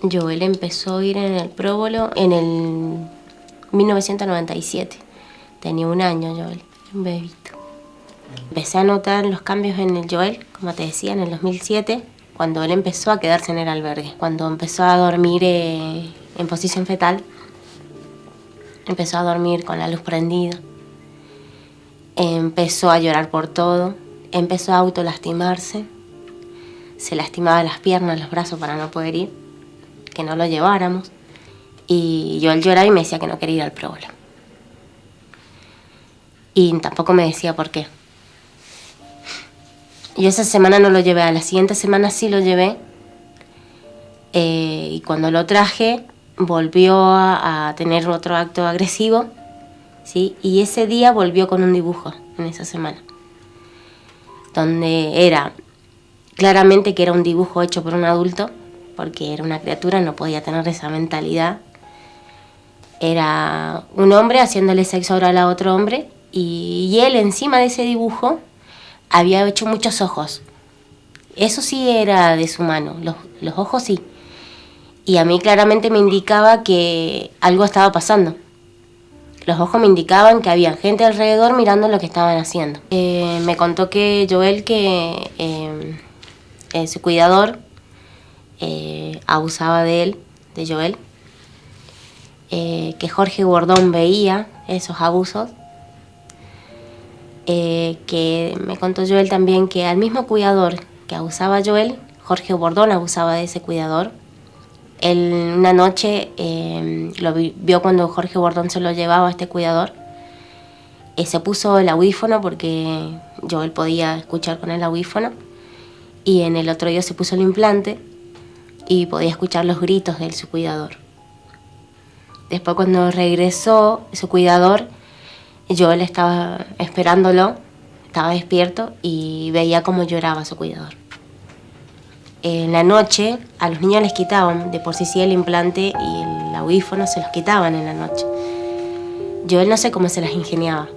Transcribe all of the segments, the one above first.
Joel empezó a ir en el próbolo en el 1997. Tenía 1 año Joel, un bebito. Empecé a notar los cambios en el Joel, como te decía, en el 2007, cuando él empezó a quedarse en el albergue. Cuando empezó a dormir en posición fetal, empezó a dormir con la luz prendida. Empezó a llorar por todo, empezó a autolastimarse. Se lastimaba las piernas, los brazos para no poder ir, que no lo lleváramos. Y yo él lloraba y me decía que no quería ir al próbolo. Y tampoco me decía por qué. Yo esa semana no lo llevé, a la siguiente semana sí lo llevé. Y cuando lo traje, volvió a tener otro acto agresivo, ¿sí? Y ese día volvió con un dibujo en esa semana, donde era claramente que era un dibujo hecho por un adulto, porque era una criatura, no podía tener esa mentalidad. Era un hombre haciéndole sexo oral a otro hombre, y él encima de ese dibujo había hecho muchos ojos. Eso sí era de su mano, los ojos sí. Y a mí claramente me indicaba que algo estaba pasando. Los ojos me indicaban que había gente alrededor mirando lo que estaban haciendo. Me contó que Joel, que su cuidador, abusaba de él, de Joel. Que Jorge Bordón veía esos abusos. Que me contó Joel también que al mismo cuidador que abusaba Joel, Jorge Bordón abusaba de ese cuidador. Él una noche lo vio cuando Jorge Bordón se lo llevaba a este cuidador. Se puso el audífono porque Joel podía escuchar con el audífono. Y en el otro día se puso el implante y podía escuchar los gritos de su cuidador. Después cuando regresó su cuidador, Joel estaba esperándolo, estaba despierto y veía cómo lloraba su cuidador. En la noche a los niños les quitaban de por sí el implante y el audífono se los quitaban en la noche. Joel no sé cómo se las ingeniaba,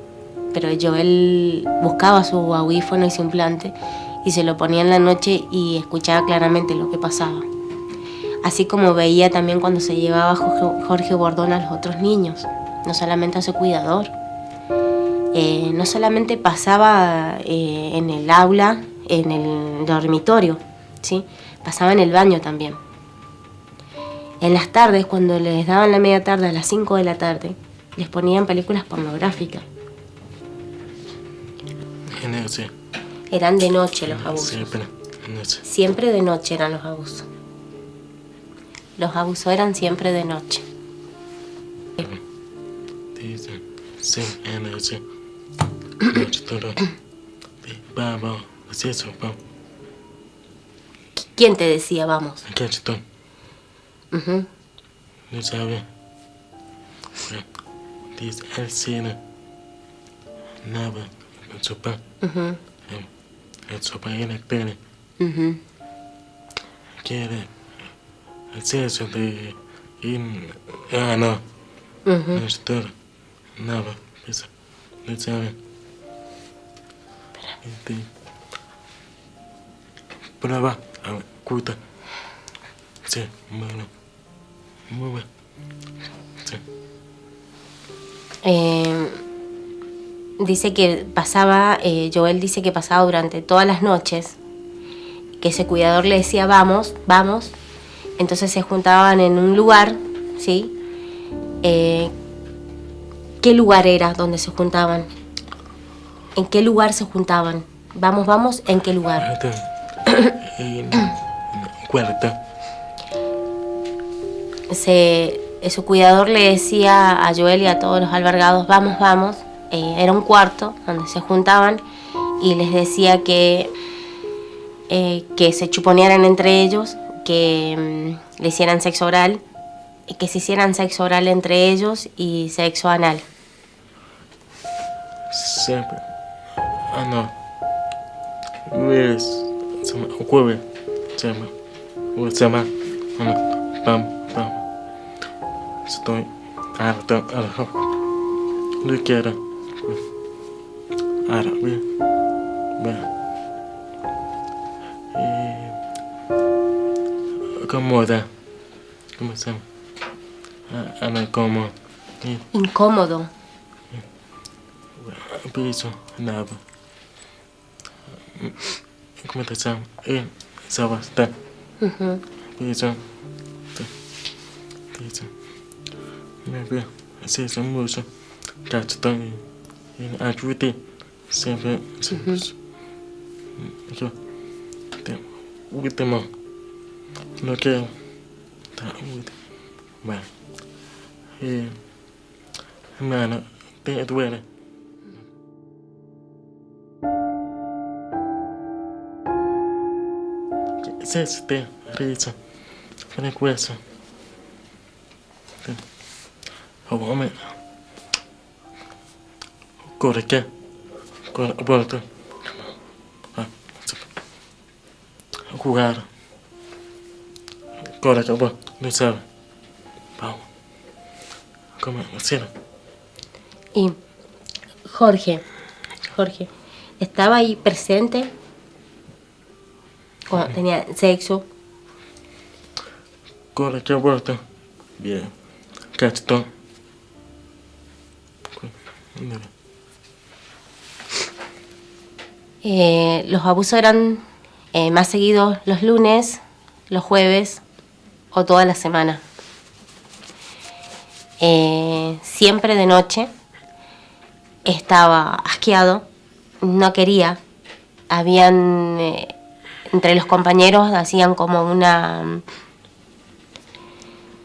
pero Joel buscaba su audífono y su implante y se lo ponía en la noche y escuchaba claramente lo que pasaba. Así como veía también cuando se llevaba a Jorge Bordón a los otros niños, no solamente a su cuidador. No solamente pasaba en el aula, en el dormitorio, ¿sí? Pasaba en el baño también. En las tardes, cuando les daban la media tarde, a las 5 de la tarde, les ponían películas pornográficas. Sí. Eran de noche los abusos. Siempre de noche eran los abusos. Los abusos eran siempre de noche. ¿Quién te decía vamos? Uh-huh. Uh-huh. Quiere acceso de no. Uh-huh. Nada, eso. No sabe. Prueba, cuta. Sí, bueno. Muy bueno. Sí. Dice que pasaba, Joel dice que pasaba durante todas las noches, que ese cuidador le decía vamos, vamos, entonces se juntaban en un lugar, ¿sí? ¿Qué lugar era donde se juntaban? ¿En qué lugar se juntaban? Vamos, vamos, ¿en qué lugar? Su cuidador le decía a Joel y a todos los albergados, vamos, vamos. Era un cuarto donde se juntaban y les decía que se chuponearan entre ellos, que le hicieran sexo oral, que se hicieran sexo oral entre ellos y sexo anal. Siempre. No. Ves. Jueves. Semana. Pam. Estoy harto. No quiero. Ahora, bien. ¿Cómo da? ¿Cómo se llama? Ana como. Incómodo. Piso, nada. ¿Cómo te llamas? Sabasta. Piso. Piso. Me veo. Sí, son mucho. Cachotón y ayude. Siempre. Yo. Último. No quiero. Bueno. Hermano, te duele. ¿Qué es este risa? Con el hueso. Hombre. Corre, ¿qué? Corre, vuelta. Jugar. Corre, que no sabe. Vamos. ¿Cómo hicieron? Y Jorge, ¿estaba ahí presente cuando tenía sexo? Corre, que vuelta. Bien. Cachetón. Los abusos eran más seguidos los lunes, los jueves o toda la semana. Siempre de noche. Estaba asqueado, no quería. Habían, entre los compañeros, hacían como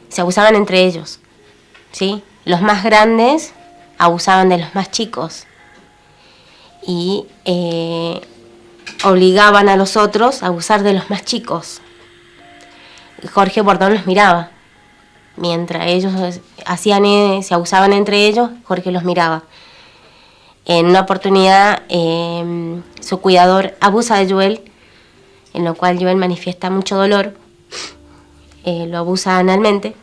se abusaban entre ellos, ¿sí? Los más grandes abusaban de los más chicos y obligaban a los otros a abusar de los más chicos. Jorge Bordón los miraba. Mientras ellos se abusaban entre ellos, Jorge los miraba. En una oportunidad, su cuidador abusa de Joel, en lo cual Joel manifiesta mucho dolor. Lo abusa analmente.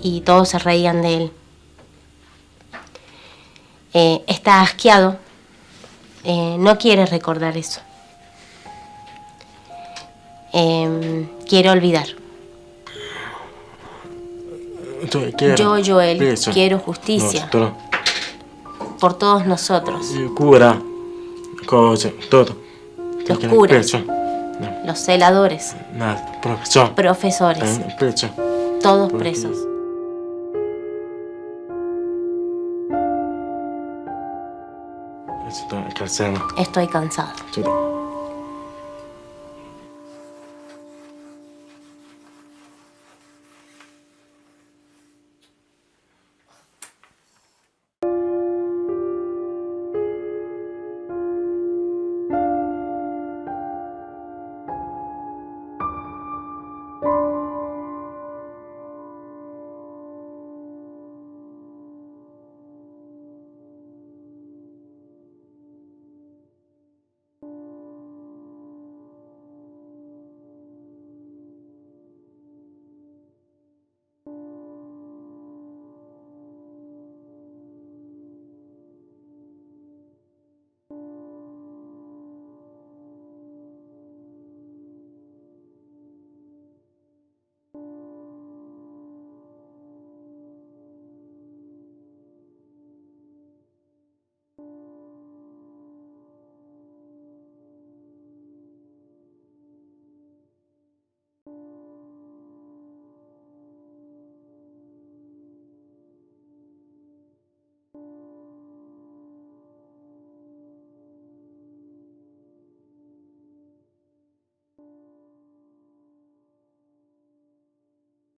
Y todos se reían de él. Está asqueado. No quiere recordar eso. Quiere olvidar. Yo, Joel, quiero justicia por todos nosotros. Cura, cosa, todo. Los curas, los celadores, profesores, todos presos. Estoy cansado.